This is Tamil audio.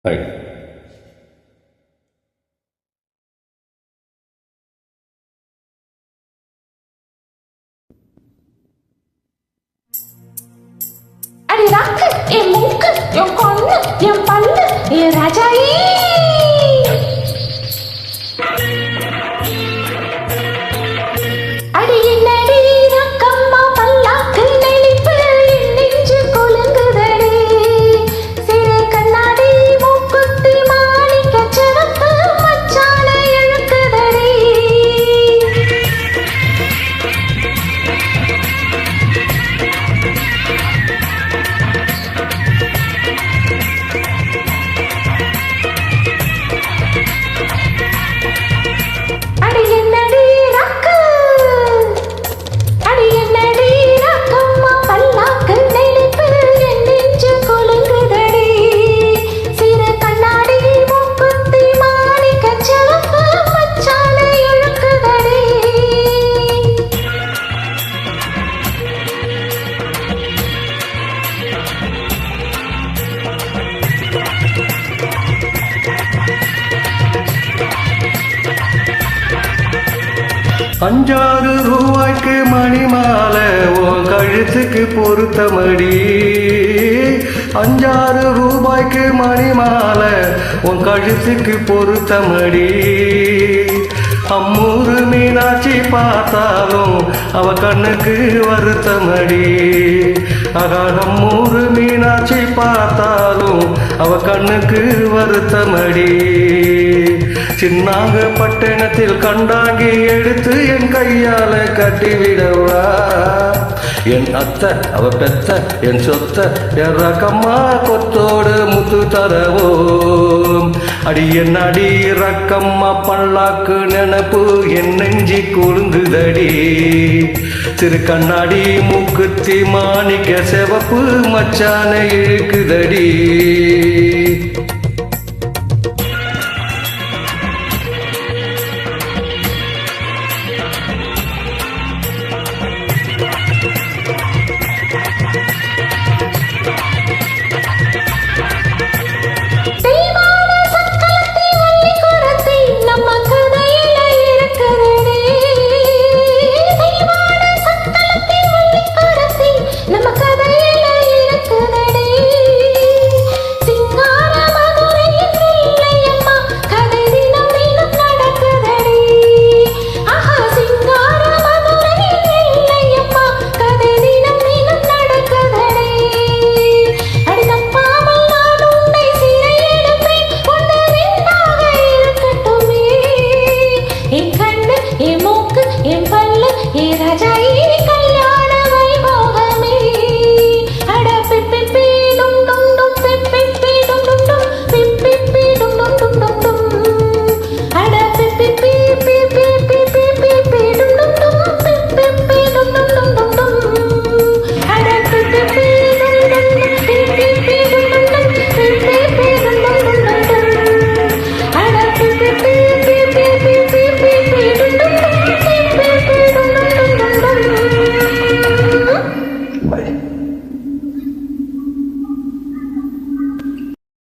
ஹாய். அடி ராக்கு என் மூக்கு என் பொண்ணு என் பல்லு என் ராஜாயி அடி என்னடி ரக்கம்மா பல்லாக்கு நெளிப்பு என் நெஞ்சு கொலுங்குதடி சிறு கண்ணாடி மூக்குத்தி மாணிக்க சிறப்பு மச்சான இழுக்குதடி அடி என்னடி ராக்கு அடி என்னடி ராக்கம்மா பல்லாக்கு நெளிப்பு என் நெஞ்சு கொலுங்குதடி சிறு கண்ணாடி மூக்குத்தி மாணிக்க சிறப்பு மச்சான இழுக்குதடி அஞ்சாறு ரூபாய்க்கு மணி மாலை உன் கழுத்துக்கு பொருத்தமடி. 5-6 ரூபாய்க்கு மணி மாலை உன் கழுத்துக்கு பொருத்தமடி. அம்மூரு மீனாட்சி பார்த்தாலும் அவ கண்ணுக்கு வருத்தமடி. அம்மூரு மீனாட்சி பார்த்தாலும் அவ கண்ணுக்கு வருத்தமடி. சின்னாக பட்டணத்தில் கண்டாங்கி எடுத்து என் கையால கட்டிவிடவா. என் அத்தை அவ பெத்த என் சொத்த என் ரக்கம்மா கொத்தோடு முத்து தரவோம். அடி என் அடி ரக்கம்மா பல்லாக்கு நினப்பு என் நெஞ்சி குலுங்குதடி. சிறு கண்ணாடி மூக்குத்தி மாணிக்க சிவப்பு மச்சான இழுக்குதடி.